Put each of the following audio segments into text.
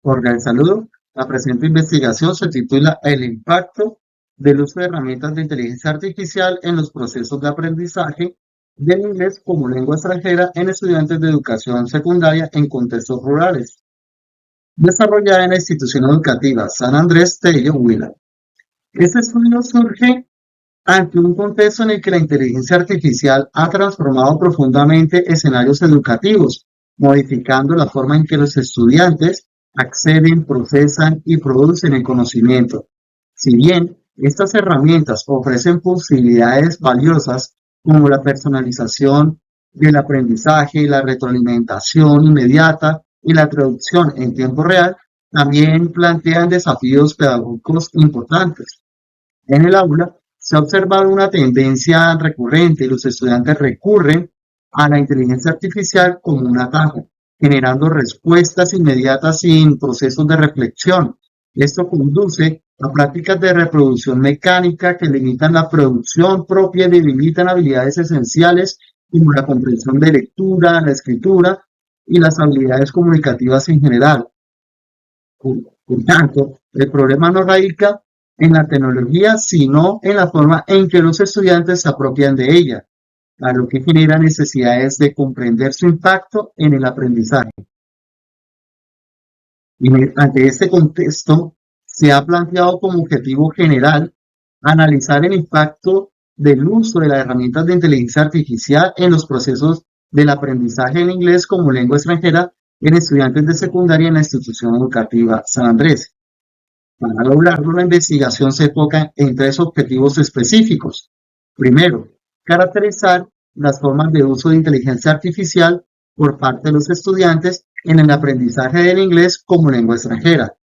Cordial saludo. La presente investigación se titula El impacto del uso de herramientas de inteligencia artificial en los procesos de aprendizaje del inglés como lengua extranjera en estudiantes de educación secundaria en contextos rurales. Desarrollada en la institución educativa San Andrés Tello, Huila. Este estudio surge ante un contexto en el que la inteligencia artificial ha transformado profundamente escenarios educativos, modificando la forma en que los estudiantes acceden, procesan y producen el conocimiento. Si bien estas herramientas ofrecen posibilidades valiosas como la personalización del aprendizaje, la retroalimentación inmediata y la traducción en tiempo real, también plantean desafíos pedagógicos importantes. En el aula se ha observado una tendencia recurrente y los estudiantes recurren a la inteligencia artificial como un atajo, generando respuestas inmediatas sin procesos de reflexión. Esto conduce a prácticas de reproducción mecánica que limitan la producción propia y debilitan habilidades esenciales como la comprensión de lectura, la escritura y las habilidades comunicativas en general. Por tanto, el problema no radica en la tecnología, sino en la forma en que los estudiantes se apropian de ella, a lo que genera necesidades de comprender su impacto en el aprendizaje. Y ante este contexto, se ha planteado como objetivo general analizar el impacto del uso de las herramientas de inteligencia artificial en los procesos del aprendizaje en inglés como lengua extranjera en estudiantes de secundaria en la institución educativa San Andrés. Para lograrlo, la investigación se enfoca en tres objetivos específicos. Primero, caracterizar las formas de uso de inteligencia artificial por parte de los estudiantes en el aprendizaje del inglés como lengua extranjera.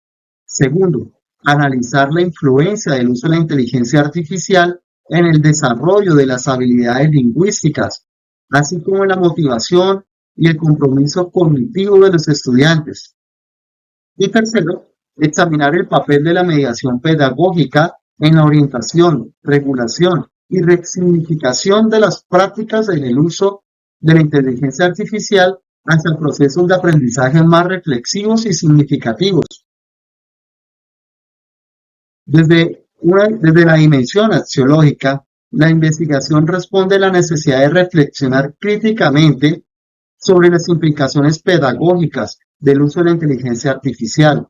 Segundo, analizar la influencia del uso de la inteligencia artificial en el desarrollo de las habilidades lingüísticas, así como en la motivación y el compromiso cognitivo de los estudiantes. Y tercero, examinar el papel de la mediación pedagógica en la orientación, regulación y resignificación de las prácticas en el uso de la inteligencia artificial hacia procesos de aprendizaje más reflexivos y significativos. Desde la dimensión axiológica, la investigación responde a la necesidad de reflexionar críticamente sobre las implicaciones pedagógicas del uso de la inteligencia artificial,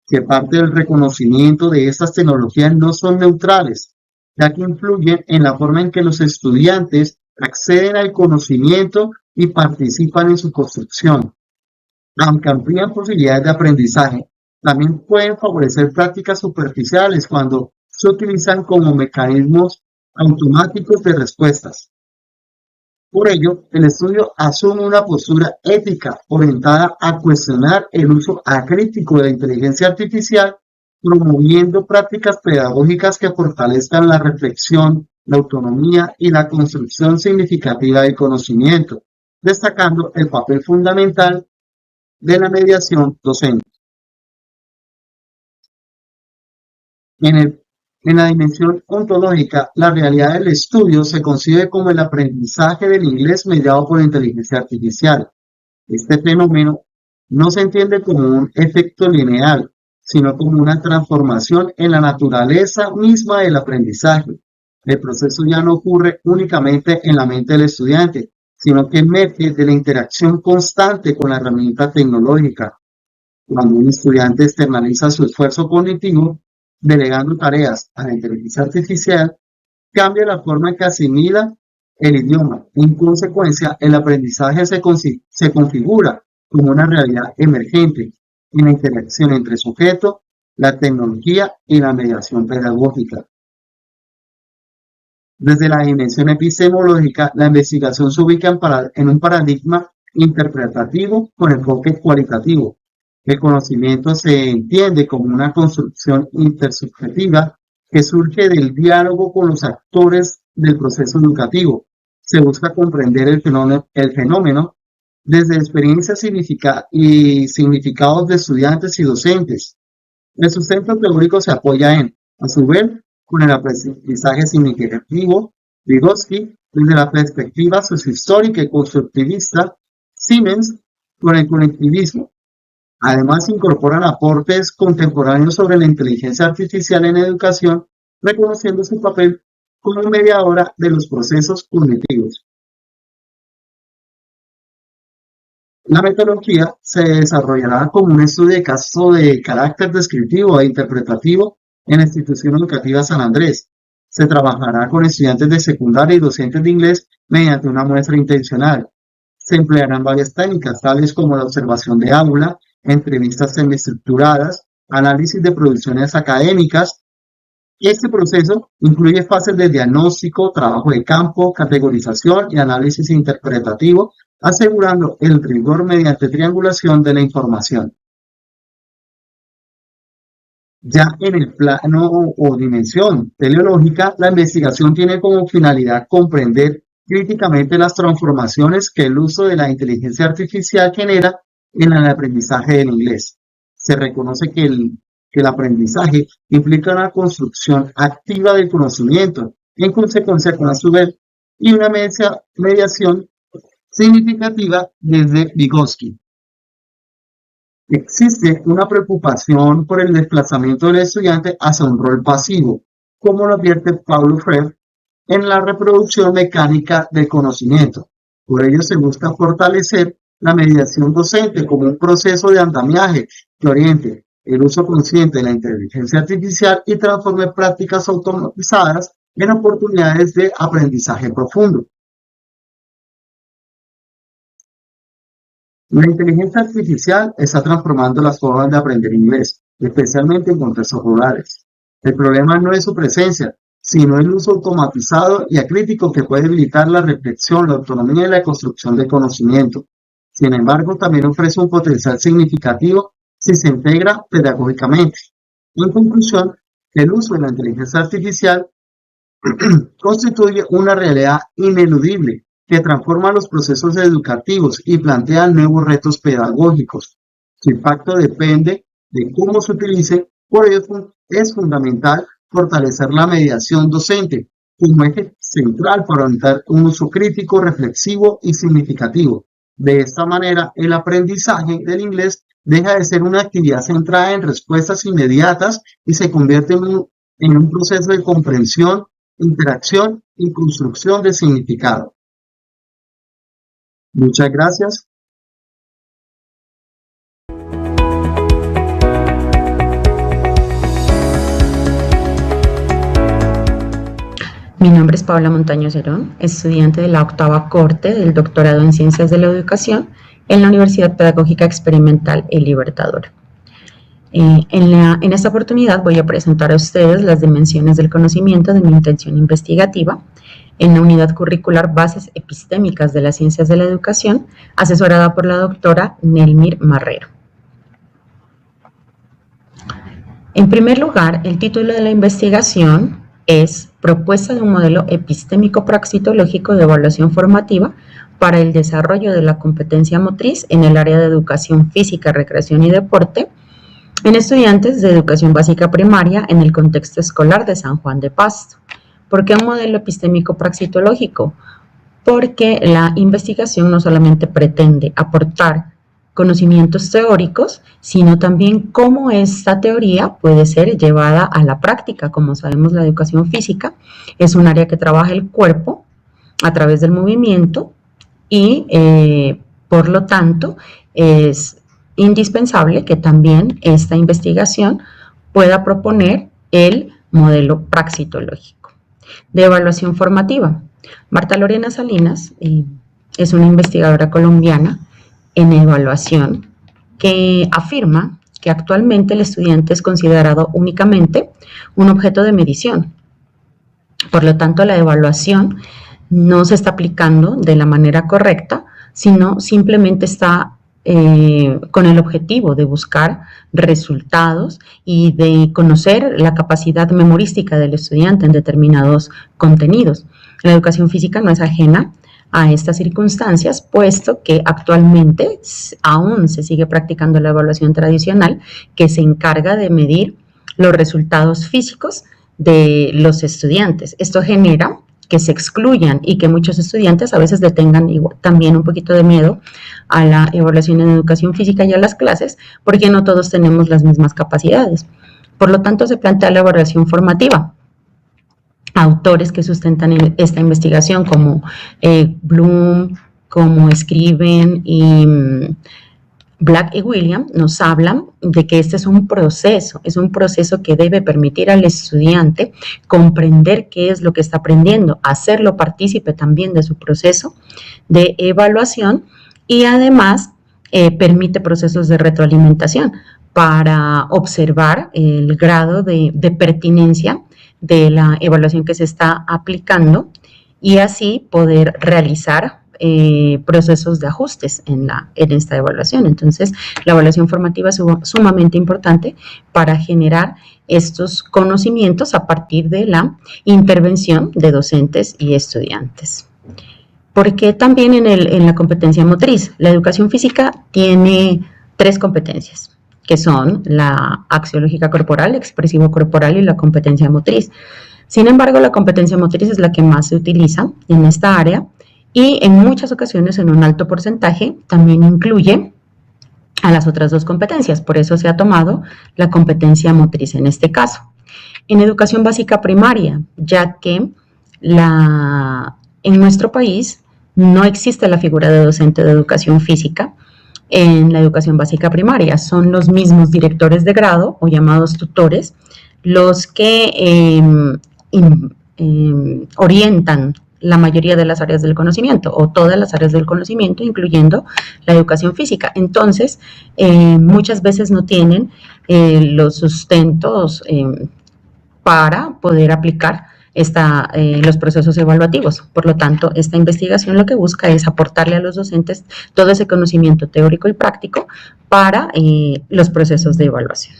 que parte del reconocimiento de estas tecnologías no son neutrales, ya que influyen en la forma en que los estudiantes acceden al conocimiento y participan en su construcción. Aunque amplían posibilidades de aprendizaje, también pueden favorecer prácticas superficiales cuando se utilizan como mecanismos automáticos de respuestas. Por ello, el estudio asume una postura ética orientada a cuestionar el uso acrítico de la inteligencia artificial, promoviendo prácticas pedagógicas que fortalezcan la reflexión, la autonomía y la construcción significativa del conocimiento, destacando el papel fundamental de la mediación docente. En la dimensión ontológica, la realidad del estudio se concibe como el aprendizaje del inglés mediado por la inteligencia artificial. Este fenómeno no se entiende como un efecto lineal, sino como una transformación en la naturaleza misma del aprendizaje. El proceso ya no ocurre únicamente en la mente del estudiante, sino que emerge de la interacción constante con la herramienta tecnológica. Cuando un estudiante externaliza su esfuerzo cognitivo, delegando tareas a la inteligencia artificial, cambia la forma en que asimila el idioma. En consecuencia, el aprendizaje se configura como una realidad emergente en la interacción entre sujeto, la tecnología y la mediación pedagógica. Desde la dimensión epistemológica, la investigación se ubica en un paradigma interpretativo con enfoque cualitativo. El conocimiento se entiende como una construcción intersubjetiva que surge del diálogo con los actores del proceso educativo. Se busca comprender el fenómeno desde experiencias y significados de estudiantes y docentes. El sustento teórico se apoya a su vez, con el aprendizaje significativo, Vygotsky, desde la perspectiva sociohistórica y constructivista, Siemens, con el conectivismo. Además, incorporan aportes contemporáneos sobre la inteligencia artificial en educación, reconociendo su papel como mediadora de los procesos cognitivos. La metodología se desarrollará como un estudio de caso de carácter descriptivo e interpretativo en la institución educativa San Andrés. Se trabajará con estudiantes de secundaria y docentes de inglés mediante una muestra intencional. Se emplearán varias técnicas, tales como la observación de aula, entrevistas semiestructuradas, análisis de producciones académicas. Este proceso incluye fases de diagnóstico, trabajo de campo, categorización y análisis interpretativo, asegurando el rigor mediante triangulación de la información. Ya en el plano o dimensión teleológica, la investigación tiene como finalidad comprender críticamente las transformaciones que el uso de la inteligencia artificial genera en el aprendizaje del inglés. Se reconoce que el aprendizaje implica una construcción activa del conocimiento, en consecuencia con a su vez, y una mediación significativa desde Vygotsky. Existe una preocupación por el desplazamiento del estudiante hacia un rol pasivo, como lo advierte Paulo Freire en la reproducción mecánica del conocimiento. Por ello se busca fortalecer la mediación docente como un proceso de andamiaje que oriente el uso consciente de la inteligencia artificial y transforme prácticas automatizadas en oportunidades de aprendizaje profundo. La inteligencia artificial está transformando las formas de aprender inglés, especialmente en contextos rurales. El problema no es su presencia, sino el uso automatizado y acrítico que puede debilitar la reflexión, la autonomía y la construcción de conocimiento. Sin embargo, también ofrece un potencial significativo si se integra pedagógicamente. En conclusión, el uso de la inteligencia artificial constituye una realidad ineludible que transforma los procesos educativos y plantea nuevos retos pedagógicos. Su impacto depende de cómo se utilice, por ello es fundamental fortalecer la mediación docente como eje central para orientar un uso crítico, reflexivo y significativo. De esta manera, el aprendizaje del inglés deja de ser una actividad centrada en respuestas inmediatas y se convierte en un proceso de comprensión, interacción y construcción de significado. Muchas gracias. Mi nombre es Paula Montaño Cerón, estudiante de la octava corte del doctorado en Ciencias de la Educación en la Universidad Pedagógica Experimental El Libertador. En esta oportunidad voy a presentar a ustedes las dimensiones del conocimiento de mi intención investigativa en la unidad curricular Bases Epistémicas de las Ciencias de la Educación, asesorada por la doctora Nelmir Marrero. En primer lugar, el título de la investigación es Propuesta de un modelo epistémico praxitológico de evaluación formativa para el desarrollo de la competencia motriz en el área de educación física, recreación y deporte en estudiantes de educación básica primaria en el contexto escolar de San Juan de Pasto. ¿Por qué un modelo epistémico praxitológico? Porque la investigación no solamente pretende aportar conocimientos teóricos, sino también cómo esta teoría puede ser llevada a la práctica. Como sabemos, la educación física es un área que trabaja el cuerpo a través del movimiento y, por lo tanto, es indispensable que también esta investigación pueda proponer el modelo praxitológico. De evaluación formativa. Marta Lorena Salinas es una investigadora colombiana en evaluación que afirma que actualmente el estudiante es considerado únicamente un objeto de medición. Por lo tanto, la evaluación no se está aplicando de la manera correcta, sino simplemente está con el objetivo de buscar resultados y de conocer la capacidad memorística del estudiante en determinados contenidos. La educación física no es ajena a estas circunstancias, puesto que actualmente aún se sigue practicando la evaluación tradicional que se encarga de medir los resultados físicos de los estudiantes. Esto genera que se excluyan y que muchos estudiantes a veces le tengan también un poquito de miedo a la evaluación en educación física y a las clases, porque no todos tenemos las mismas capacidades. Por lo tanto, se plantea la evaluación formativa. Autores que sustentan esta investigación como Bloom, como Scriven y Black y Williams nos hablan de que este es un proceso que debe permitir al estudiante comprender qué es lo que está aprendiendo, hacerlo partícipe también de su proceso de evaluación y además permite procesos de retroalimentación para observar el grado de pertinencia de la evaluación que se está aplicando y así poder realizar procesos de ajustes en esta evaluación. Entonces, la evaluación formativa es sumamente importante para generar estos conocimientos a partir de la intervención de docentes y estudiantes. Porque también en la competencia motriz, la educación física tiene 3 competencias, que son la axiológica corporal, expresivo corporal y la competencia motriz. Sin embargo, la competencia motriz es la que más se utiliza en esta área y en muchas ocasiones, en un alto porcentaje, también incluye a las otras 2 competencias. Por eso se ha tomado la competencia motriz en este caso. En educación básica primaria, ya que en nuestro país no existe la figura de docente de educación física en la educación básica primaria. Son los mismos directores de grado o llamados tutores los que orientan la mayoría de las áreas del conocimiento o todas las áreas del conocimiento, incluyendo la educación física. Entonces, muchas veces no tienen los sustentos para poder aplicar los procesos evaluativos. Por lo tanto, esta investigación lo que busca es aportarle a los docentes todo ese conocimiento teórico y práctico para los procesos de evaluación.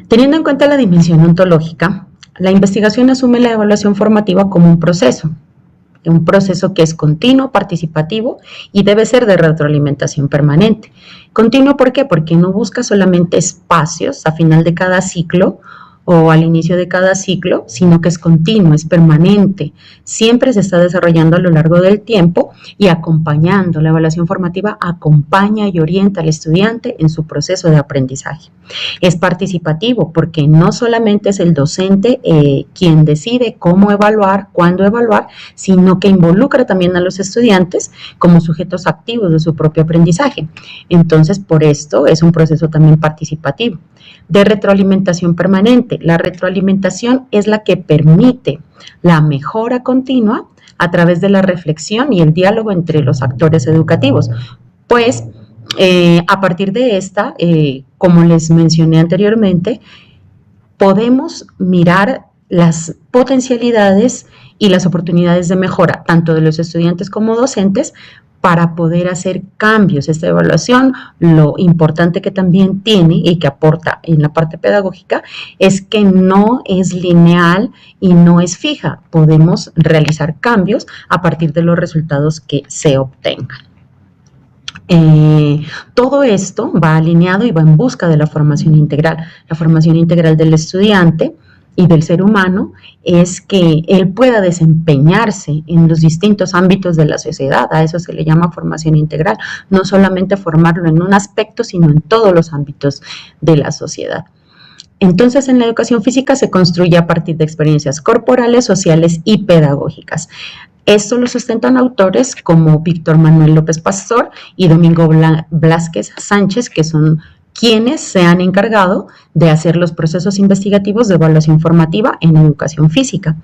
Teniendo en cuenta la dimensión ontológica, la investigación asume la evaluación formativa como un proceso que es continuo, participativo y debe ser de retroalimentación permanente. Continuo, ¿por qué? Porque no busca solamente espacios a final de cada ciclo o al inicio de cada ciclo, sino que es continuo, es permanente, siempre se está desarrollando a lo largo del tiempo y acompañando. La evaluación formativa acompaña y orienta al estudiante en su proceso de aprendizaje. Es participativo porque no solamente es el docente quien decide cómo evaluar, cuándo evaluar, sino que involucra también a los estudiantes como sujetos activos de su propio aprendizaje. Entonces, por esto es un proceso también participativo. De retroalimentación permanente. La retroalimentación es la que permite la mejora continua a través de la reflexión y el diálogo entre los actores educativos. Pues, a partir de esta, como les mencioné anteriormente, podemos mirar las potencialidades y las oportunidades de mejora, tanto de los estudiantes como docentes, para poder hacer cambios. Esta evaluación, lo importante que también tiene y que aporta en la parte pedagógica es que no es lineal y no es fija. Podemos realizar cambios a partir de los resultados que se obtengan. Todo esto va alineado y va en busca de la formación integral. La formación integral del estudiante y del ser humano es que él pueda desempeñarse en los distintos ámbitos de la sociedad. A eso se le llama formación integral, no solamente formarlo en un aspecto, sino en todos los ámbitos de la sociedad. Entonces, en la educación física se construye a partir de experiencias corporales, sociales y pedagógicas. Esto lo sustentan autores como Víctor Manuel López Pastor y Domingo Blázquez Sánchez, que son quienes se han encargado de hacer los procesos investigativos de evaluación formativa en educación física.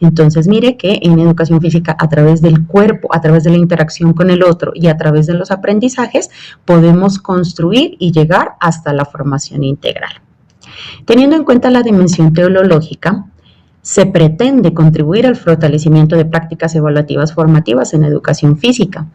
Entonces, mire que en educación física, a través del cuerpo, a través de la interacción con el otro y a través de los aprendizajes, podemos construir y llegar hasta la formación integral. Teniendo en cuenta la dimensión teleológica, se pretende contribuir al fortalecimiento de prácticas evaluativas formativas en educación física.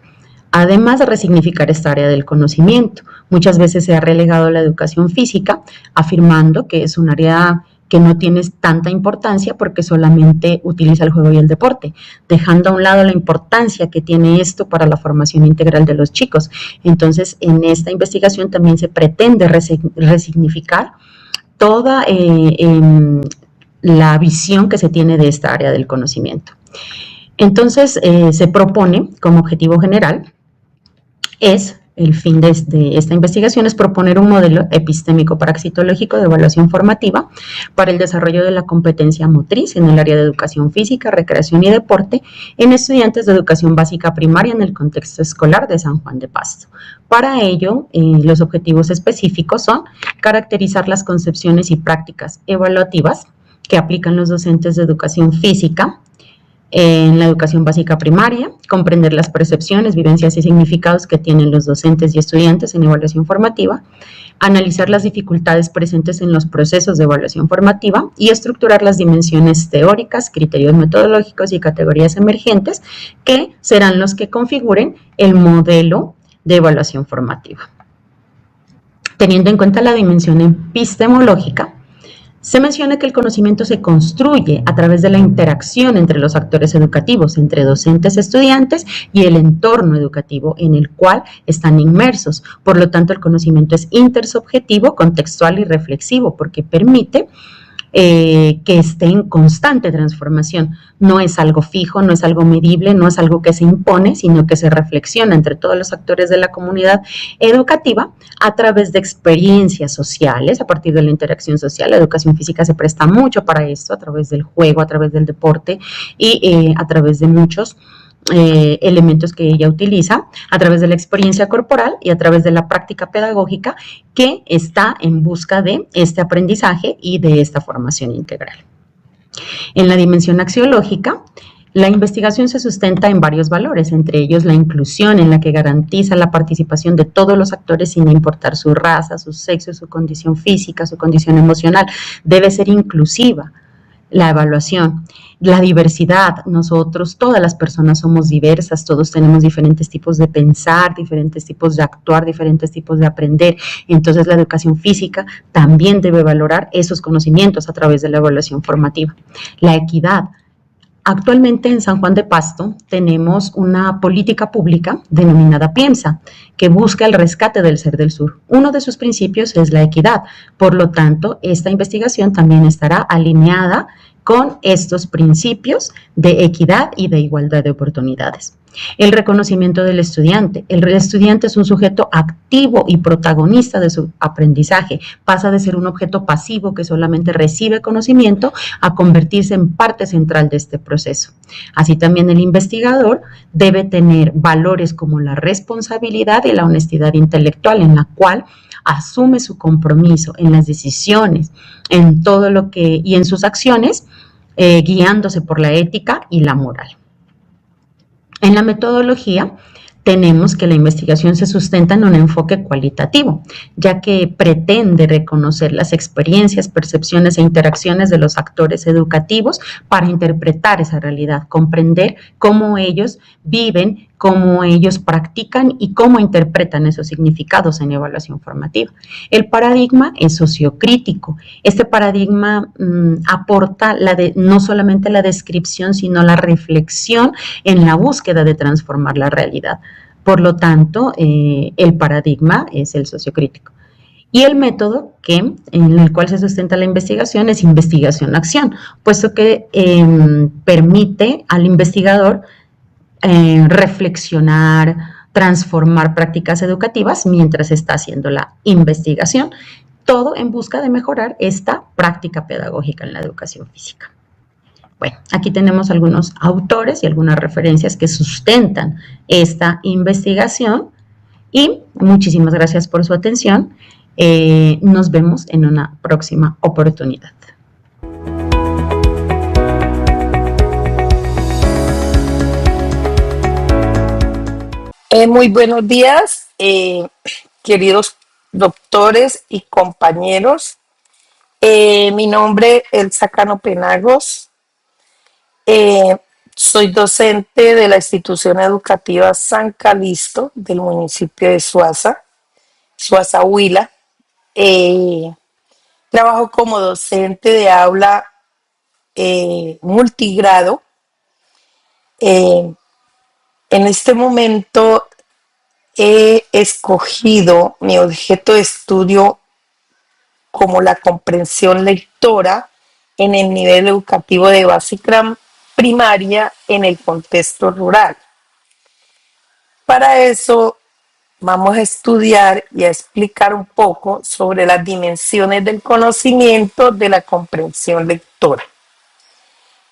Además de resignificar esta área del conocimiento, muchas veces se ha relegado la educación física, afirmando que es un área que no tiene tanta importancia porque solamente utiliza el juego y el deporte, dejando a un lado la importancia que tiene esto para la formación integral de los chicos. Entonces, en esta investigación también se pretende resignificar toda la visión que se tiene de esta área del conocimiento. Entonces, se propone como objetivo general el fin de esta investigación es proponer un modelo epistémico praxitológico de evaluación formativa para el desarrollo de la competencia motriz en el área de educación física, recreación y deporte en estudiantes de educación básica primaria en el contexto escolar de San Juan de Pasto. Para ello, los objetivos específicos son caracterizar las concepciones y prácticas evaluativas que aplican los docentes de educación física en la educación básica primaria, comprender las percepciones, vivencias y significados que tienen los docentes y estudiantes en evaluación formativa, analizar las dificultades presentes en los procesos de evaluación formativa y estructurar las dimensiones teóricas, criterios metodológicos y categorías emergentes que serán los que configuren el modelo de evaluación formativa. Teniendo en cuenta la dimensión epistemológica, se menciona que el conocimiento se construye a través de la interacción entre los actores educativos, entre docentes, estudiantes y el entorno educativo en el cual están inmersos. Por lo tanto, el conocimiento es intersubjetivo, contextual y reflexivo, porque permite que esté en constante transformación. No es algo fijo, no es algo medible, no es algo que se impone, sino que se reflexiona entre todos los actores de la comunidad educativa a través de experiencias sociales, a partir de la interacción social. La educación física se presta mucho para esto, a través del juego, a través del deporte y a través de muchos elementos que ella utiliza a través de la experiencia corporal y a través de la práctica pedagógica que está en busca de este aprendizaje y de esta formación integral. En la dimensión axiológica, la investigación se sustenta en varios valores, entre ellos la inclusión, en la que garantiza la participación de todos los actores sin importar su raza, su sexo, su condición física, su condición emocional. Debe ser inclusiva la evaluación. La diversidad, nosotros, todas las personas somos diversas, todos tenemos diferentes tipos de pensar, diferentes tipos de actuar, diferentes tipos de aprender. Entonces la educación física también debe valorar esos conocimientos a través de la evaluación formativa. La equidad. Actualmente en San Juan de Pasto tenemos una política pública denominada Piensa, que busca el rescate del ser del sur. Uno de sus principios es la equidad. Por lo tanto, esta investigación también estará alineada con estos principios de equidad y de igualdad de oportunidades. El reconocimiento del estudiante. El estudiante es un sujeto activo y protagonista de su aprendizaje. Pasa de ser un objeto pasivo que solamente recibe conocimiento a convertirse en parte central de este proceso. Así también el investigador debe tener valores como la responsabilidad y la honestidad intelectual, en la cual asume su compromiso en las decisiones, en todo lo que y en sus acciones, guiándose por la ética y la moral. En la metodología tenemos que la investigación se sustenta en un enfoque cualitativo, ya que pretende reconocer las experiencias, percepciones e interacciones de los actores educativos para interpretar esa realidad, comprender cómo ellos viven, cómo ellos practican y cómo interpretan esos significados en evaluación formativa. El paradigma es sociocrítico. Este paradigma aporta no solamente la descripción, sino la reflexión en la búsqueda de transformar la realidad. Por lo tanto, el paradigma es el sociocrítico. Y el método en el cual se sustenta la investigación es investigación-acción, puesto que permite al investigador reflexionar, transformar prácticas educativas mientras está haciendo la investigación, todo en busca de mejorar esta práctica pedagógica en la educación física. Bueno, aquí tenemos algunos autores y algunas referencias que sustentan esta investigación y muchísimas gracias por su atención. Nos vemos en una próxima oportunidad. Muy buenos días, queridos doctores y compañeros. Mi nombre es Elsa Cano Penagos. Soy docente de la institución educativa San Calixto del municipio de Suaza, Huila. Trabajo como docente de aula multigrado. En este momento he escogido mi objeto de estudio como la comprensión lectora en el nivel educativo de básica primaria en el contexto rural. Para eso vamos a estudiar y a explicar un poco sobre las dimensiones del conocimiento de la comprensión lectora.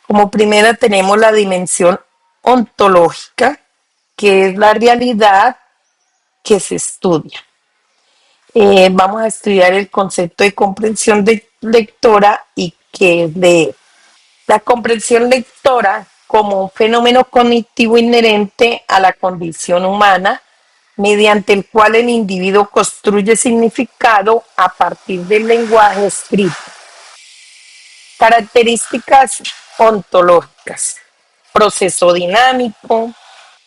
Como primera tenemos la dimensión ontológica, que es la realidad que se estudia. Vamos a estudiar el concepto de comprensión lectora y qué es leer. La comprensión lectora como un fenómeno cognitivo inherente a la condición humana, mediante el cual el individuo construye significado a partir del lenguaje escrito. Características ontológicas: proceso dinámico,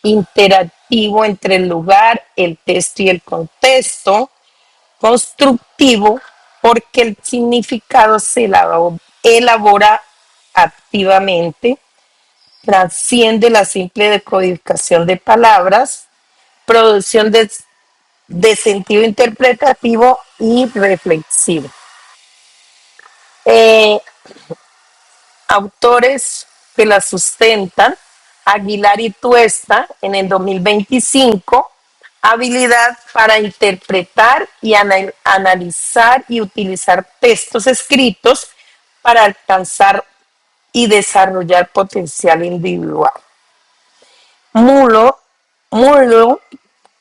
interactivo entre el lugar, el texto y el contexto, constructivo, porque el significado se elabora activamente, trasciende la simple decodificación de palabras, producción de sentido interpretativo y reflexivo. Autores que la sustentan: Aguilar y Tuesta en el 2025, habilidad para interpretar y analizar y utilizar textos escritos para alcanzar y desarrollar potencial individual. Mulo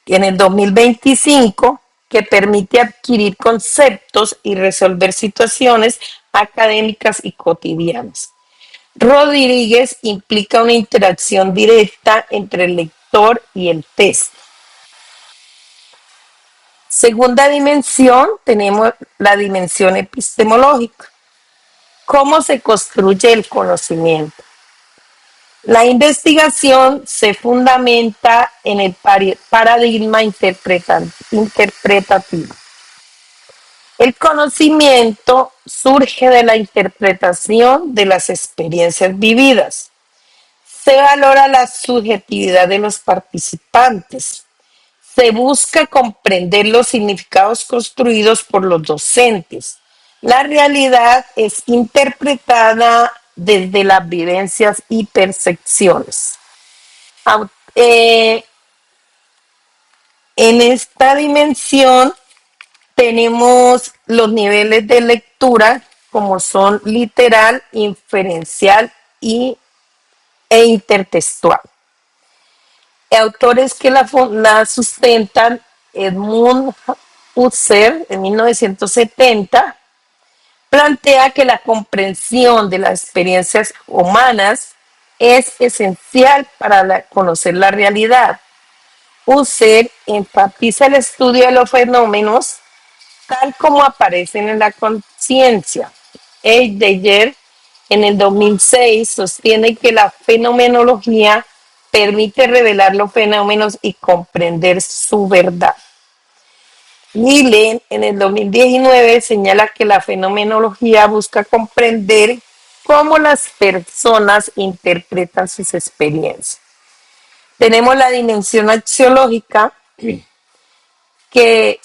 en el 2025, que permite adquirir conceptos y resolver situaciones académicas y cotidianas. Rodríguez implica una interacción directa entre el lector y el texto. Segunda dimensión, tenemos la dimensión epistemológica. ¿Cómo se construye el conocimiento? La investigación se fundamenta en el paradigma interpretativo. El conocimiento surge de la interpretación de las experiencias vividas. Se valora la subjetividad de los participantes. Se busca comprender los significados construidos por los docentes. La realidad es interpretada desde las vivencias y percepciones. En esta dimensión tenemos los niveles de lectura, como son literal, inferencial e intertextual. Autores que la sustentan: Edmund Husserl en 1970 plantea que la comprensión de las experiencias humanas es esencial para conocer la realidad. Husserl enfatiza el estudio de los fenómenos tal como aparecen en la conciencia. Heidegger en el 2006 sostiene que la fenomenología permite revelar los fenómenos y comprender su verdad. Gillen en el 2019 señala que la fenomenología busca comprender cómo las personas interpretan sus experiencias. Tenemos la dimensión axiológica, que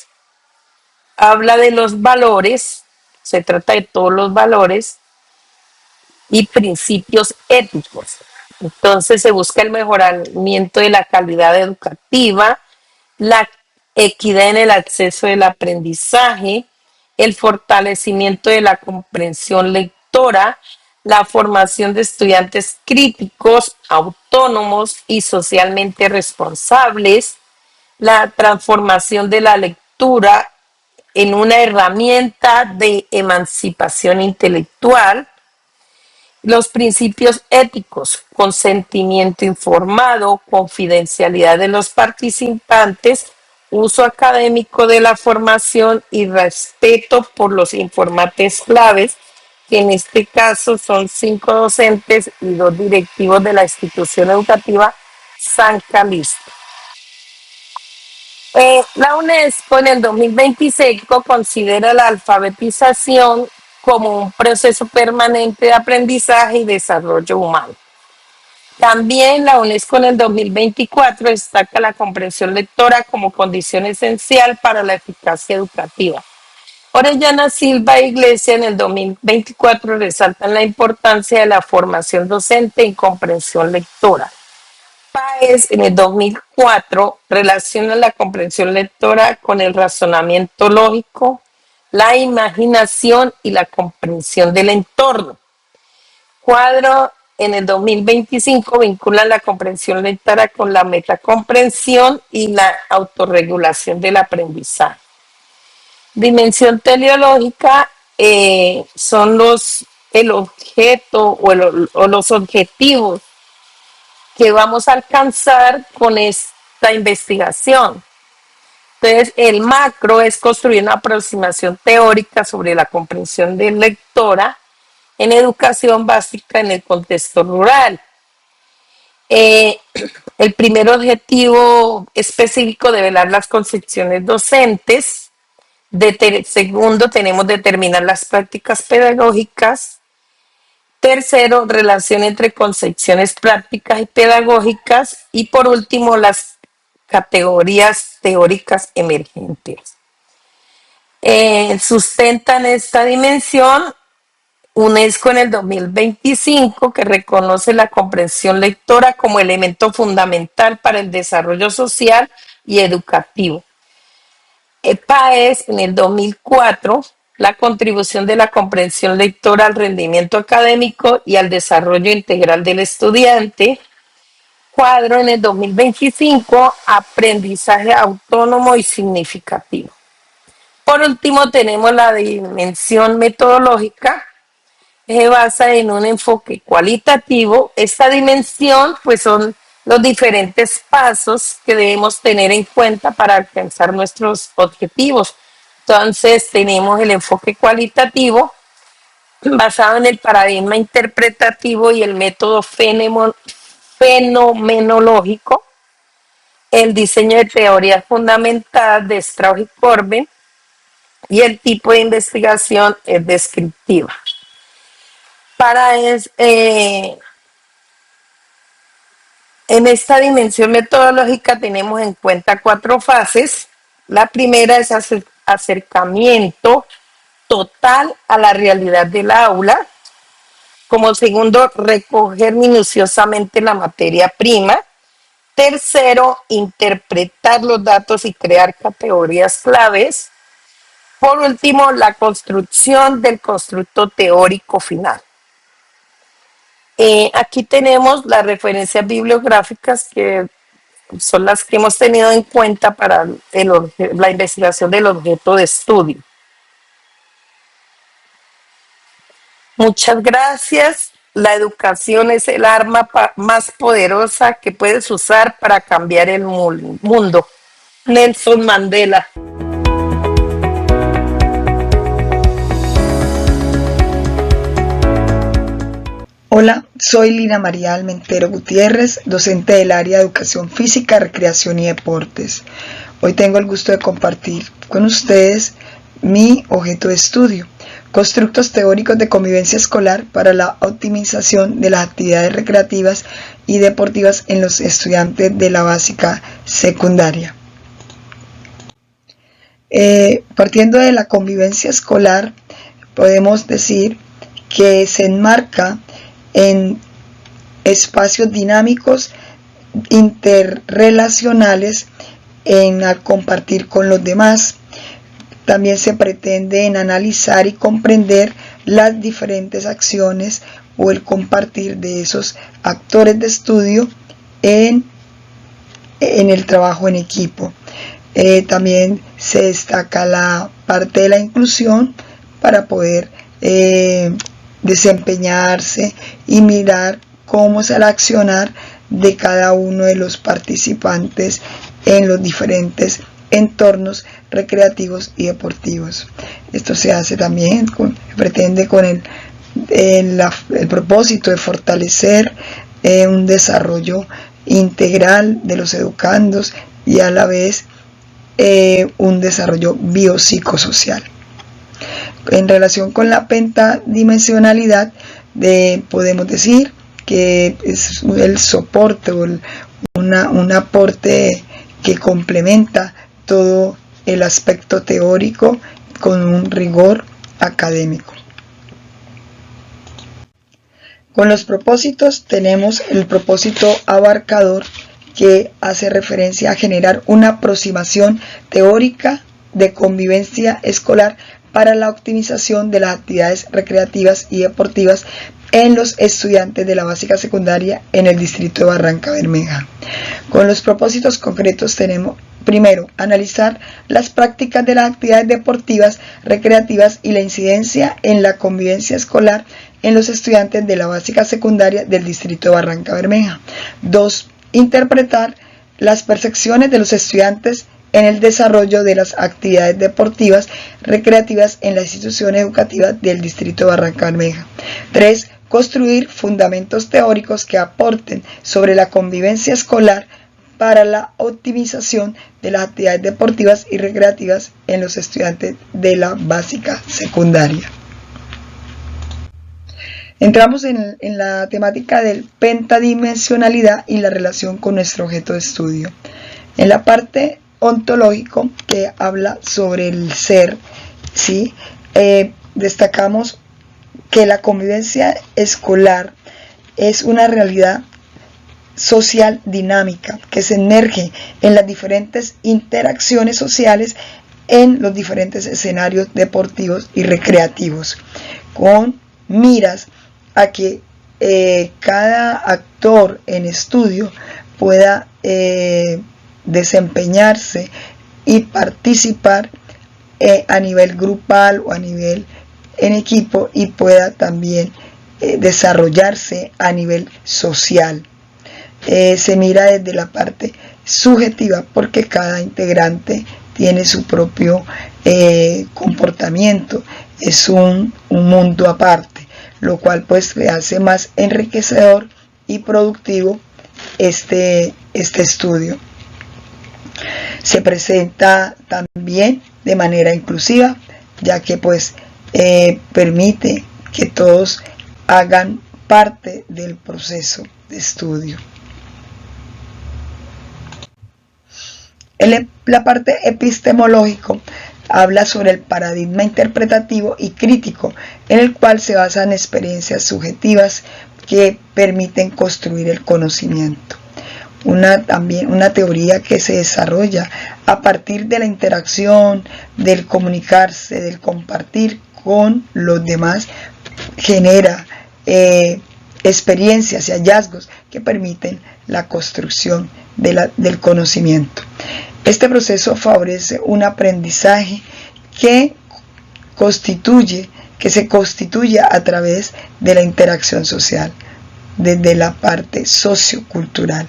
habla de los valores, se trata de todos los valores y principios éticos. Entonces se busca el mejoramiento de la calidad educativa, la equidad en el acceso del aprendizaje, el fortalecimiento de la comprensión lectora, la formación de estudiantes críticos, autónomos y socialmente responsables, la transformación de la lectura en una herramienta de emancipación intelectual, los principios éticos: consentimiento informado, confidencialidad de los participantes, uso académico de la formación y respeto por los informantes claves, que en este caso son 5 docentes y 2 directivos de la institución educativa San Calixto. La UNESCO en el 2025 considera la alfabetización como un proceso permanente de aprendizaje y desarrollo humano. También la UNESCO en el 2024 destaca la comprensión lectora como condición esencial para la eficacia educativa. Orellana Silva e Iglesia en el 2024 resaltan la importancia de la formación docente en comprensión lectora. Páez en el 2004 relaciona la comprensión lectora con el razonamiento lógico, la imaginación y la comprensión del entorno. Cuadro en el 2025 vincula la comprensión lectora con la metacomprensión y la autorregulación del aprendizaje. Dimensión teleológica son el objeto o los objetivos que vamos a alcanzar con esta investigación. Entonces, el macro es construir una aproximación teórica sobre la comprensión de lectora en educación básica en el contexto rural. El primer objetivo específico, develar las concepciones docentes. Segundo, tenemos determinar las prácticas pedagógicas. Tercero, relación entre concepciones prácticas y pedagógicas. Y por último, las categorías teóricas emergentes. Sustentan esta dimensión UNESCO en el 2025, que reconoce la comprensión lectora como elemento fundamental para el desarrollo social y educativo. Páez en el 2004, la contribución de la comprensión lectora al rendimiento académico y al desarrollo integral del estudiante. Cuadro en el 2025, aprendizaje autónomo y significativo. Por último, tenemos la dimensión metodológica, que se basa en un enfoque cualitativo. Esta dimensión, pues, son los diferentes pasos que debemos tener en cuenta para alcanzar nuestros objetivos. Entonces, tenemos el enfoque cualitativo, basado en el paradigma interpretativo y el método fenomenológico, el diseño de teorías fundamentadas de Strauss y Corbin, y el tipo de investigación es descriptiva. En esta dimensión metodológica tenemos en cuenta 4 fases. La primera es acercamiento total a la realidad del aula. Como segundo, recoger minuciosamente la materia prima. Tercero, interpretar los datos y crear categorías claves. Por último, la construcción del constructo teórico final. Aquí tenemos las referencias bibliográficas que son las que hemos tenido en cuenta para la investigación del objeto de estudio. Muchas gracias. La educación es el arma más poderosa que puedes usar para cambiar el mundo. Nelson Mandela. Hola, soy Lina María Almentero Gutiérrez, docente del área de Educación Física, Recreación y Deportes. Hoy tengo el gusto de compartir con ustedes mi objeto de estudio, constructos teóricos de convivencia escolar para la optimización de las actividades recreativas y deportivas en los estudiantes de la básica secundaria. Partiendo de la convivencia escolar, podemos decir que se enmarca en espacios dinámicos interrelacionales al compartir con los demás. También se pretende en analizar y comprender las diferentes acciones o el compartir de esos actores de estudio en el trabajo en equipo. También se destaca la parte de la inclusión para poder desempeñarse y mirar cómo es el accionar de cada uno de los participantes en los diferentes entornos recreativos y deportivos. Esto se hace también, pretende con el propósito de fortalecer un desarrollo integral de los educandos y a la vez un desarrollo biopsicosocial. En relación con la pentadimensionalidad, podemos decir que es el soporte o un aporte que complementa todo el aspecto teórico con un rigor académico. Con los propósitos tenemos el propósito abarcador, que hace referencia a generar una aproximación teórica de convivencia escolar para la optimización de las actividades recreativas y deportivas en los estudiantes de la básica secundaria en el distrito de Barranca Bermeja. Con los propósitos concretos tenemos: primero, analizar las prácticas de las actividades deportivas, recreativas y la incidencia en la convivencia escolar en los estudiantes de la básica secundaria del distrito de Barranca Bermeja. 2. Interpretar las percepciones de los estudiantes en el desarrollo de las actividades deportivas, recreativas en las instituciones educativas del distrito de Barranca Bermeja. 3. Construir fundamentos teóricos que aporten sobre la convivencia escolar para la optimización de las actividades deportivas y recreativas en los estudiantes de la básica secundaria. Entramos en la temática del pentadimensionalidad y la relación con nuestro objeto de estudio. En la parte ontológico, que habla sobre el ser, ¿sí? Destacamos que la convivencia escolar es una realidad social dinámica que se emerge en las diferentes interacciones sociales en los diferentes escenarios deportivos y recreativos, con miras a que cada actor en estudio pueda desempeñarse y participar a nivel grupal o a nivel en equipo, y pueda también desarrollarse a nivel social. Se mira desde la parte subjetiva, porque cada integrante tiene su propio comportamiento, es un mundo aparte, lo cual pues le hace más enriquecedor y productivo este estudio. Se presenta también de manera inclusiva, ya que pues permite que todos hagan parte del proceso de estudio. La parte epistemológico habla sobre el paradigma interpretativo y crítico, en el cual se basan experiencias subjetivas que permiten construir el conocimiento. También una teoría que se desarrolla a partir de la interacción, del comunicarse, del compartir con los demás, genera experiencias y hallazgos que permiten la construcción del conocimiento. Este proceso favorece un aprendizaje que se constituye a través de la interacción social, desde la parte sociocultural.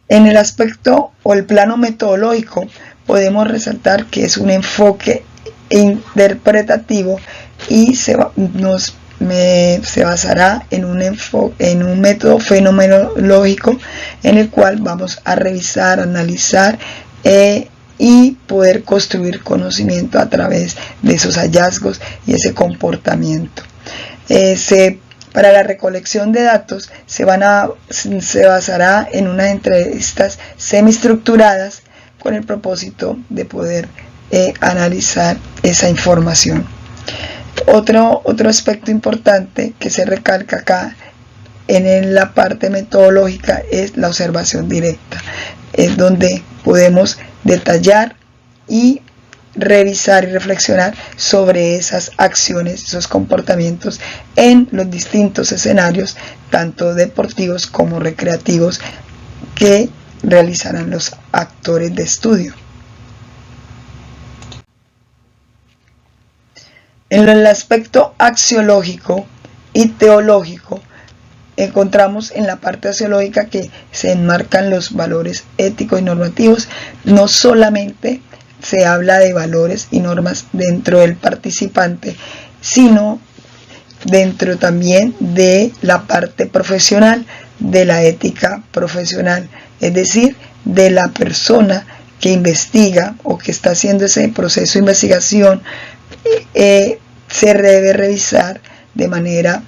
En el aspecto o el plano metodológico, podemos resaltar que es un enfoque interpretativo y se basará en un método fenomenológico, en el cual vamos a revisar, analizar y poder construir conocimiento a través de esos hallazgos y ese comportamiento. Para la recolección de datos se basará en unas entrevistas semiestructuradas con el propósito de poder analizar esa información. Otro aspecto importante que se recalca acá en la parte metodológica es la observación directa. Es donde podemos detallar y revisar y reflexionar sobre esas acciones, esos comportamientos en los distintos escenarios, tanto deportivos como recreativos, que realizarán los actores de estudio. En el aspecto axiológico y teológico, encontramos en la parte axiológica que se enmarcan los valores éticos y normativos. No solamente se habla de valores y normas dentro del participante, sino dentro también de la parte profesional, de la ética profesional, es decir, de la persona que investiga o que está haciendo ese proceso de investigación. Se debe revisar de manera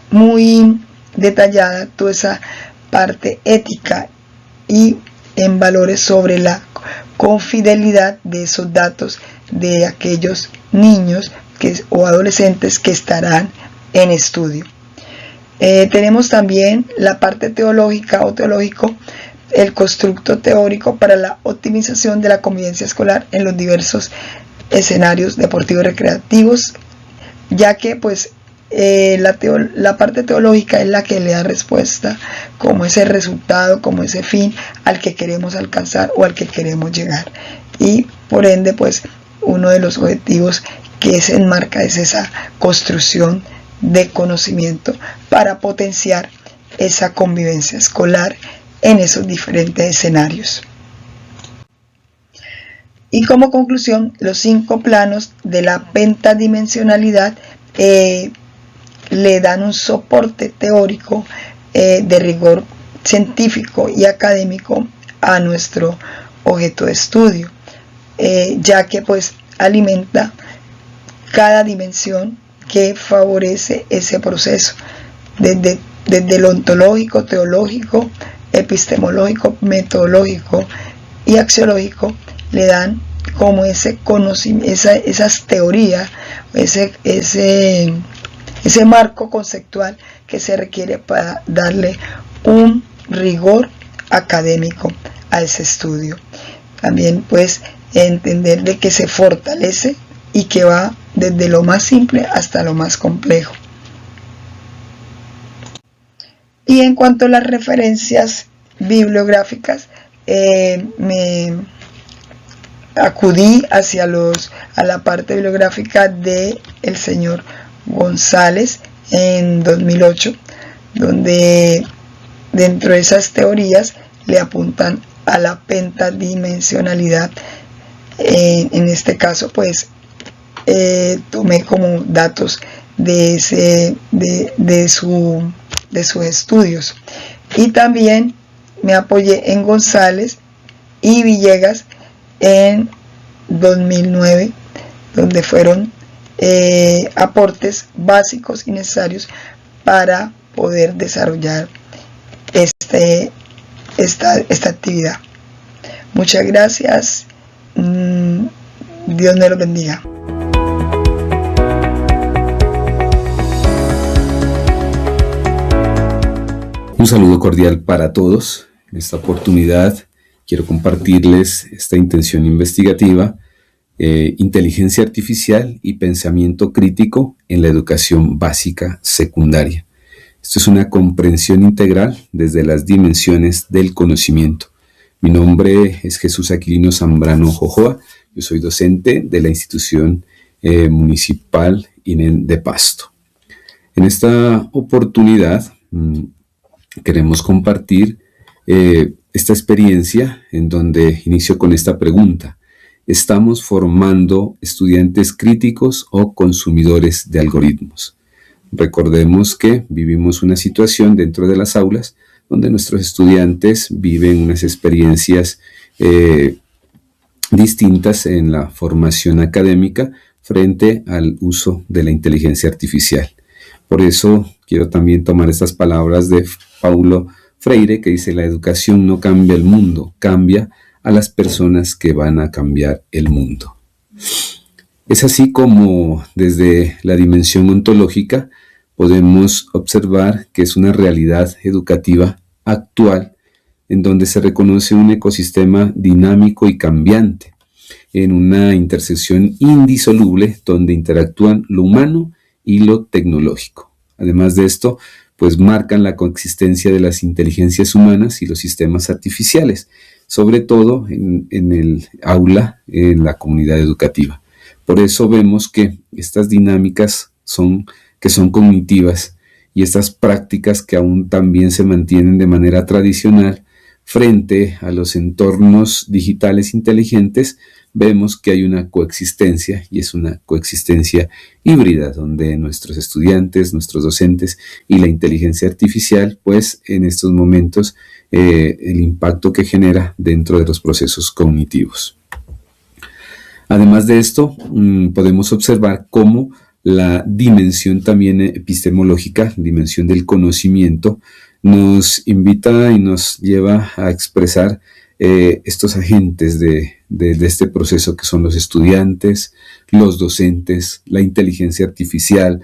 muy detallada toda esa parte ética y en valores sobre la con fidelidad de esos datos de aquellos niños o adolescentes que estarán en estudio. Tenemos también la parte teológica o teológico, el constructo teórico para la optimización de la convivencia escolar en los diversos escenarios deportivos recreativos, ya que pues la parte teológica es la que le da respuesta como ese resultado, como ese fin al que queremos alcanzar o al que queremos llegar, y por ende pues uno de los objetivos que se enmarca es esa construcción de conocimiento para potenciar esa convivencia escolar en esos diferentes escenarios. Y como conclusión, los 5 planos de la pentadimensionalidad le dan un soporte teórico de rigor científico y académico a nuestro objeto de estudio, ya que pues alimenta cada dimensión que favorece ese proceso, desde lo ontológico, teológico, epistemológico, metodológico y axiológico, le dan como ese conocimiento, esas teorías, ese marco conceptual que se requiere para darle un rigor académico a ese estudio. También pues entender de que se fortalece y que va desde lo más simple hasta lo más complejo. Y en cuanto a las referencias bibliográficas, me acudí a la parte bibliográfica de el señor González en 2008, donde dentro de esas teorías le apuntan a la pentadimensionalidad. En este caso pues tomé como datos de sus estudios, y también me apoyé en González y Villegas en 2009, donde fueron aportes básicos y necesarios para poder desarrollar esta actividad. Muchas gracias. Dios me los bendiga. Un saludo cordial para todos. En esta oportunidad quiero compartirles esta intención investigativa, inteligencia artificial y pensamiento crítico en la educación básica secundaria. Esto es una comprensión integral desde las dimensiones del conocimiento. Mi nombre es Jesús Aquilino Zambrano Jojoa. Yo soy docente de la institución municipal INEN de Pasto. En esta oportunidad queremos compartir esta experiencia en donde inicio con esta pregunta: ¿estamos formando estudiantes críticos o consumidores de algoritmos? Recordemos que vivimos una situación dentro de las aulas donde nuestros estudiantes viven unas experiencias distintas en la formación académica frente al uso de la inteligencia artificial. Por eso quiero también tomar estas palabras de Paulo Freire, que dice: la educación no cambia el mundo, cambia a las personas que van a cambiar el mundo. Es así como desde la dimensión ontológica podemos observar que es una realidad educativa actual en donde se reconoce un ecosistema dinámico y cambiante, en una intersección indisoluble donde interactúan lo humano y lo tecnológico. Además de esto, pues marcan la coexistencia de las inteligencias humanas y los sistemas artificiales, sobre todo en el aula, en la comunidad educativa. Por eso vemos que estas dinámicas son cognitivas, y estas prácticas que aún también se mantienen de manera tradicional frente a los entornos digitales inteligentes, vemos que hay una coexistencia, y es una coexistencia híbrida, donde nuestros estudiantes, nuestros docentes y la inteligencia artificial, pues en estos momentos el impacto que genera dentro de los procesos cognitivos. Además de esto, podemos observar cómo la dimensión también epistemológica, dimensión del conocimiento, nos invita y nos lleva a expresar estos agentes de este proceso que son los estudiantes, los docentes, la inteligencia artificial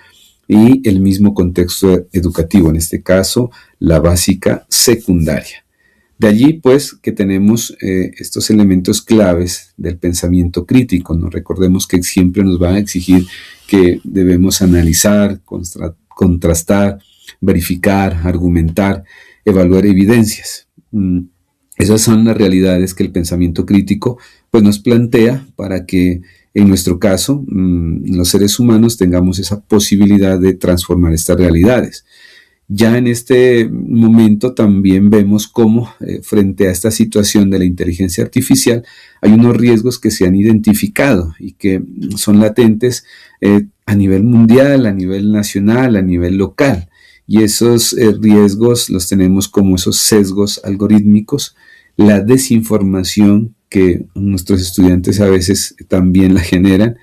y el mismo contexto educativo, en este caso la básica secundaria. De allí pues que tenemos estos elementos claves del pensamiento crítico. Nos recordemos que siempre nos va a exigir que debemos analizar, contrastar, verificar, argumentar, evaluar evidencias. Esas son las realidades que el pensamiento crítico pues, nos plantea para que en nuestro caso los seres humanos tengamos esa posibilidad de transformar estas realidades. Ya en este momento también vemos cómo frente a esta situación de la inteligencia artificial hay unos riesgos que se han identificado y que son latentes a nivel mundial, a nivel nacional, a nivel local. Y esos riesgos los tenemos como esos sesgos algorítmicos, la desinformación que nuestros estudiantes a veces también la generan,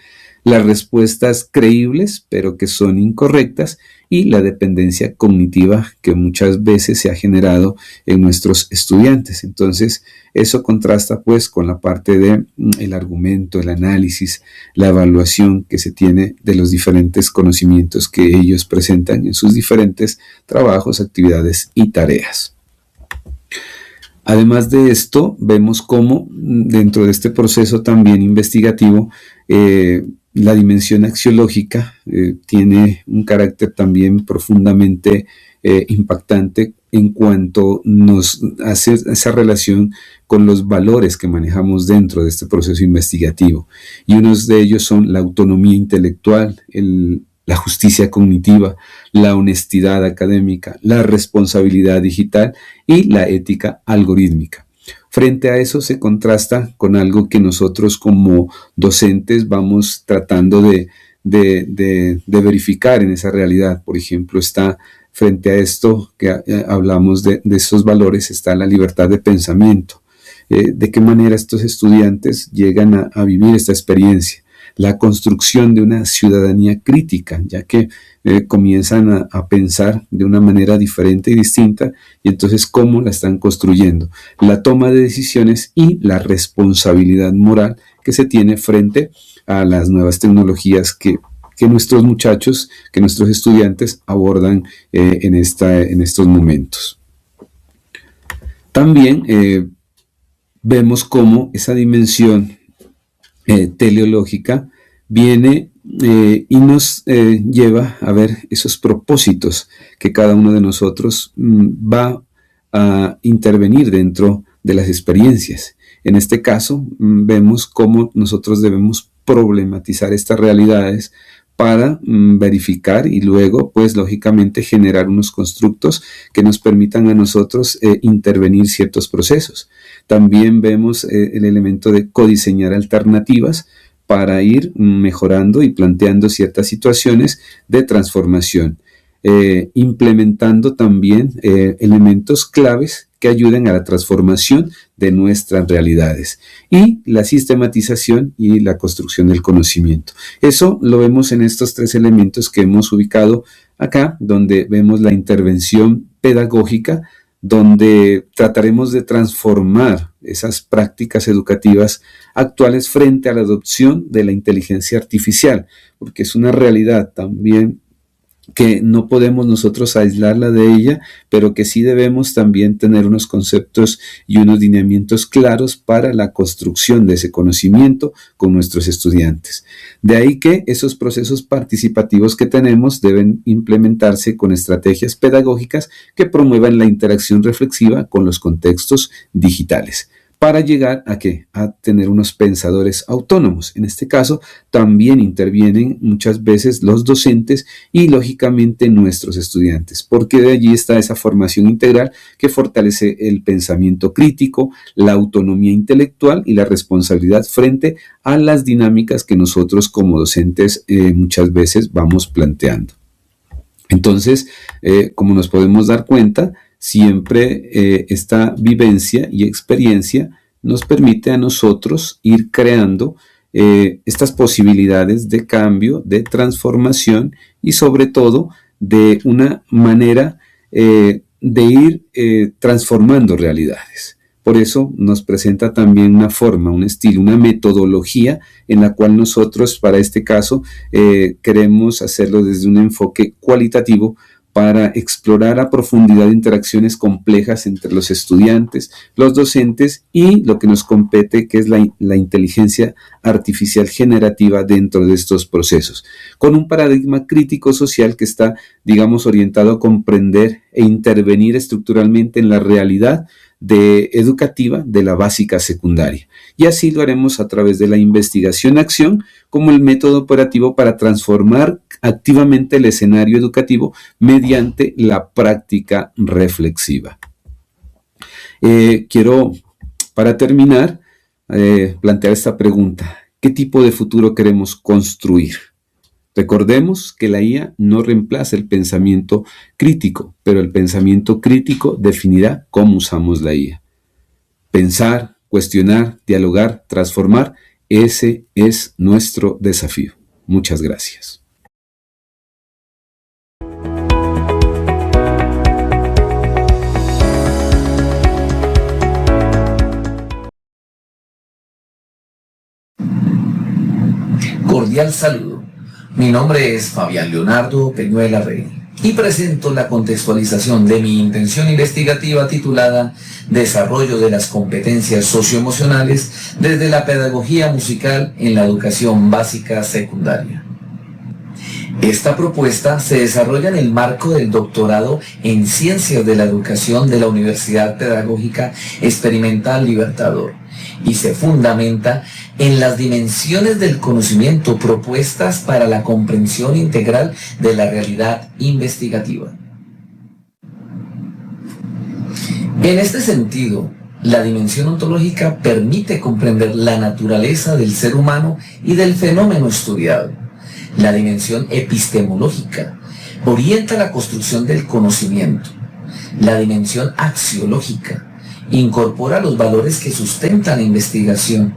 las respuestas creíbles pero que son incorrectas y la dependencia cognitiva que muchas veces se ha generado en nuestros estudiantes. Entonces eso contrasta pues con la parte de el argumento, el análisis, la evaluación que se tiene de los diferentes conocimientos que ellos presentan en sus diferentes trabajos, actividades y tareas. Además de esto, vemos cómo dentro de este proceso también investigativo, la dimensión axiológica tiene un carácter también profundamente impactante en cuanto nos hace esa relación con los valores que manejamos dentro de este proceso investigativo. Y unos de ellos son la autonomía intelectual, la justicia cognitiva, la honestidad académica, la responsabilidad digital y la ética algorítmica. Frente a eso se contrasta con algo que nosotros como docentes vamos tratando de verificar en esa realidad. Por ejemplo, está frente a esto que hablamos de esos valores, está la libertad de pensamiento. De qué manera estos estudiantes llegan a vivir esta experiencia. La construcción de una ciudadanía crítica, ya que comienzan a pensar de una manera diferente y distinta, y entonces cómo la están construyendo. La toma de decisiones y la responsabilidad moral que se tiene frente a las nuevas tecnologías que nuestros muchachos, que nuestros estudiantes abordan en estos momentos. También vemos cómo esa dimensión teleológica viene y nos lleva a ver esos propósitos que cada uno de nosotros va a intervenir dentro de las experiencias. En este caso, vemos cómo nosotros debemos problematizar estas realidades para verificar y luego, pues lógicamente, generar unos constructos que nos permitan a nosotros intervenir ciertos procesos. También vemos el elemento de codiseñar alternativas para ir mejorando y planteando ciertas situaciones de transformación, implementando también elementos claves que ayuden a la transformación de nuestras realidades y la sistematización y la construcción del conocimiento. Eso lo vemos en estos tres elementos que hemos ubicado acá, donde vemos la intervención pedagógica, donde trataremos de transformar esas prácticas educativas actuales frente a la adopción de la inteligencia artificial, porque es una realidad también que no podemos nosotros aislarla de ella, pero que sí debemos también tener unos conceptos y unos lineamientos claros para la construcción de ese conocimiento con nuestros estudiantes. De ahí que esos procesos participativos que tenemos deben implementarse con estrategias pedagógicas que promuevan la interacción reflexiva con los contextos digitales, para llegar a ¿qué? A tener unos pensadores autónomos. En este caso, también intervienen muchas veces los docentes y, lógicamente, nuestros estudiantes, porque de allí está esa formación integral que fortalece el pensamiento crítico, la autonomía intelectual y la responsabilidad frente a las dinámicas que nosotros como docentes muchas veces vamos planteando. Entonces, como nos podemos dar cuenta, siempre esta vivencia y experiencia nos permite a nosotros ir creando estas posibilidades de cambio, de transformación y sobre todo de una manera de ir transformando realidades. Por eso nos presenta también una forma, un estilo, una metodología en la cual nosotros, para este caso, queremos hacerlo desde un enfoque cualitativo para explorar a profundidad interacciones complejas entre los estudiantes, los docentes y lo que nos compete, que es la inteligencia artificial generativa dentro de estos procesos, con un paradigma crítico social que está, digamos, orientado a comprender e intervenir estructuralmente en la realidad educativa de la básica secundaria. Y así lo haremos a través de la investigación-acción como el método operativo para transformar activamente el escenario educativo mediante la práctica reflexiva. Quiero, para terminar, plantear esta pregunta: ¿qué tipo de futuro queremos construir? Recordemos que la IA no reemplaza el pensamiento crítico, pero el pensamiento crítico definirá cómo usamos la IA. Pensar, cuestionar, dialogar, transformar, ese es nuestro desafío. Muchas gracias. Cordial saludo. Mi nombre es Fabián Leonardo Peñuela Rey y presento la contextualización de mi intención investigativa titulada Desarrollo de las competencias socioemocionales desde la pedagogía musical en la educación básica secundaria. Esta propuesta se desarrolla en el marco del doctorado en Ciencias de la Educación de la Universidad Pedagógica Experimental Libertador y se fundamenta en las dimensiones del conocimiento propuestas para la comprensión integral de la realidad investigativa. En este sentido, la dimensión ontológica permite comprender la naturaleza del ser humano y del fenómeno estudiado. La dimensión epistemológica orienta la construcción del conocimiento. La dimensión axiológica incorpora los valores que sustentan la investigación.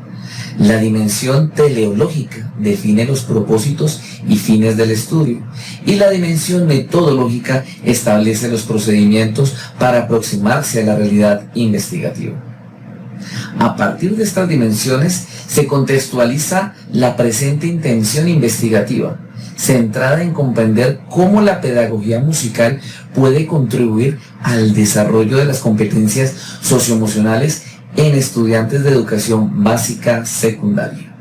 La dimensión teleológica define los propósitos y fines del estudio. Y la dimensión metodológica establece los procedimientos para aproximarse a la realidad investigativa. A partir de estas dimensiones se contextualiza la presente intención investigativa, centrada en comprender cómo la pedagogía musical puede contribuir al desarrollo de las competencias socioemocionales en estudiantes de educación básica secundaria.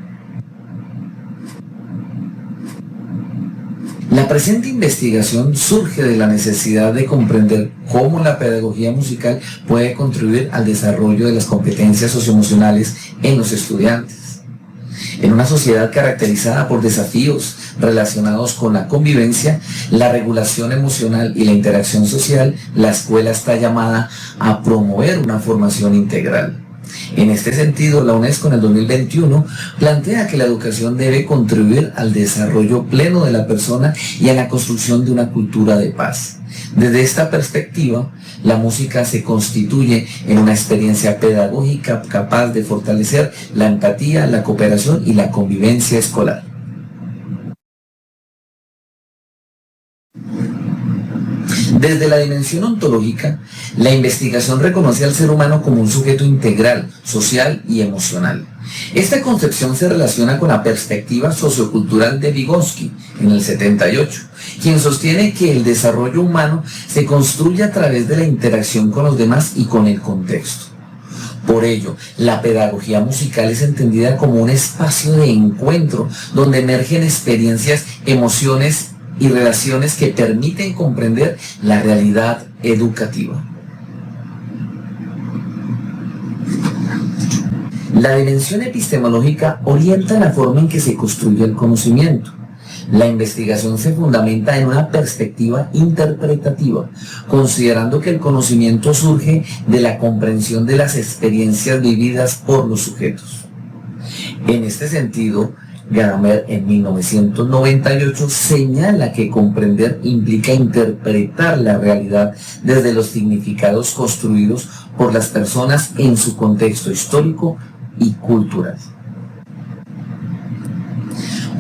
La presente investigación surge de la necesidad de comprender cómo la pedagogía musical puede contribuir al desarrollo de las competencias socioemocionales en los estudiantes. En una sociedad caracterizada por desafíos relacionados con la convivencia, la regulación emocional y la interacción social, la escuela está llamada a promover una formación integral. En este sentido, la UNESCO en el 2021 plantea que la educación debe contribuir al desarrollo pleno de la persona y a la construcción de una cultura de paz. Desde esta perspectiva, la música se constituye en una experiencia pedagógica capaz de fortalecer la empatía, la cooperación y la convivencia escolar. Desde la dimensión ontológica, la investigación reconoce al ser humano como un sujeto integral, social y emocional. Esta concepción se relaciona con la perspectiva sociocultural de Vygotsky en el 78, quien sostiene que el desarrollo humano se construye a través de la interacción con los demás y con el contexto. Por ello, la pedagogía musical es entendida como un espacio de encuentro donde emergen experiencias, emociones y relaciones que permiten comprender la realidad educativa. La dimensión epistemológica orienta la forma en que se construye el conocimiento. La investigación se fundamenta en una perspectiva interpretativa, considerando que el conocimiento surge de la comprensión de las experiencias vividas por los sujetos. En este sentido, Gadamer en 1998 señala que comprender implica interpretar la realidad desde los significados construidos por las personas en su contexto histórico y cultural.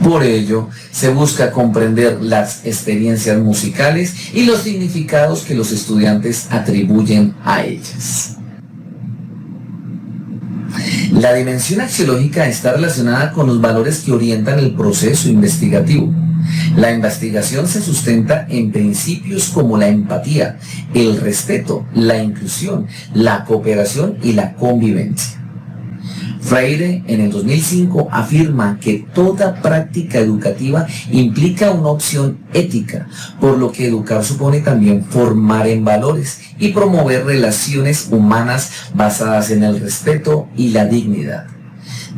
Por ello, se busca comprender las experiencias musicales y los significados que los estudiantes atribuyen a ellas. La dimensión axiológica está relacionada con los valores que orientan el proceso investigativo. La investigación se sustenta en principios como la empatía, el respeto, la inclusión, la cooperación y la convivencia. Freire, en el 2005, afirma que toda práctica educativa implica una opción ética, por lo que educar supone también formar en valores y promover relaciones humanas basadas en el respeto y la dignidad.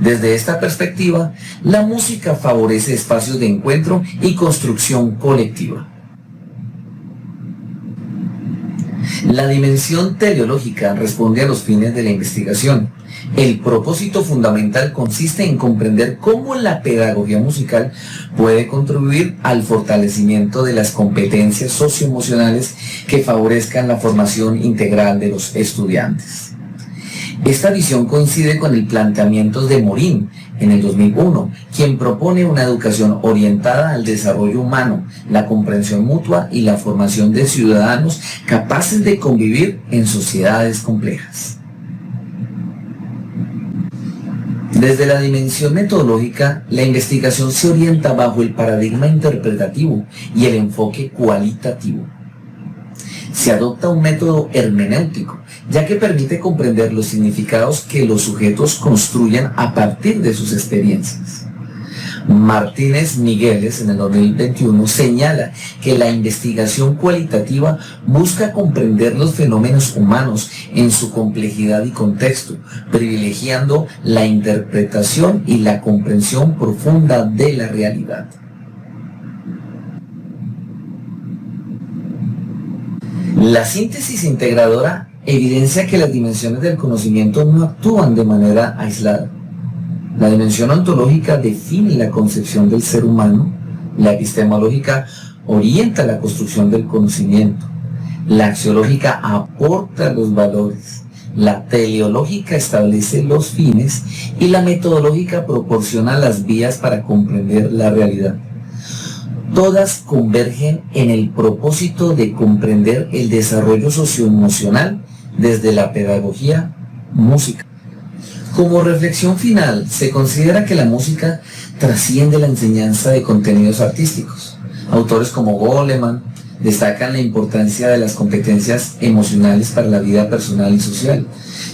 Desde esta perspectiva, la música favorece espacios de encuentro y construcción colectiva. La dimensión teleológica responde a los fines de la investigación. El propósito fundamental consiste en comprender cómo la pedagogía musical puede contribuir al fortalecimiento de las competencias socioemocionales que favorezcan la formación integral de los estudiantes. Esta visión coincide con el planteamiento de Morin en el 2001, quien propone una educación orientada al desarrollo humano, la comprensión mutua y la formación de ciudadanos capaces de convivir en sociedades complejas. Desde la dimensión metodológica, la investigación se orienta bajo el paradigma interpretativo y el enfoque cualitativo. Se adopta un método hermenéutico, ya que permite comprender los significados que los sujetos construyen a partir de sus experiencias. Martínez Migueles, en el 2021, señala que la investigación cualitativa busca comprender los fenómenos humanos en su complejidad y contexto, privilegiando la interpretación y la comprensión profunda de la realidad. La síntesis integradora evidencia que las dimensiones del conocimiento no actúan de manera aislada. La dimensión ontológica define la concepción del ser humano, la epistemológica orienta la construcción del conocimiento, la axiológica aporta los valores, la teleológica establece los fines y la metodológica proporciona las vías para comprender la realidad. Todas convergen en el propósito de comprender el desarrollo socioemocional desde la pedagogía musical. Como reflexión final, se considera que la música trasciende la enseñanza de contenidos artísticos. Autores como Goleman destacan la importancia de las competencias emocionales para la vida personal y social.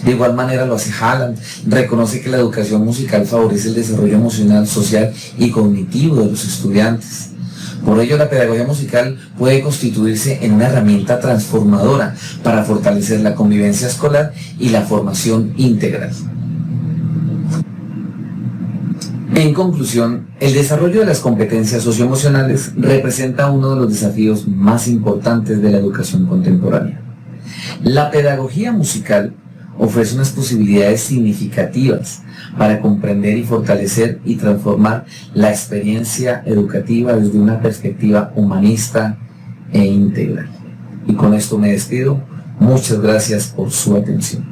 De igual manera lo hace Halland, reconoce que la educación musical favorece el desarrollo emocional, social y cognitivo de los estudiantes. Por ello, la pedagogía musical puede constituirse en una herramienta transformadora para fortalecer la convivencia escolar y la formación integral. En conclusión, el desarrollo de las competencias socioemocionales representa uno de los desafíos más importantes de la educación contemporánea. La pedagogía musical ofrece unas posibilidades significativas para comprender y fortalecer y transformar la experiencia educativa desde una perspectiva humanista e integral. Y con esto me despido. Muchas gracias por su atención.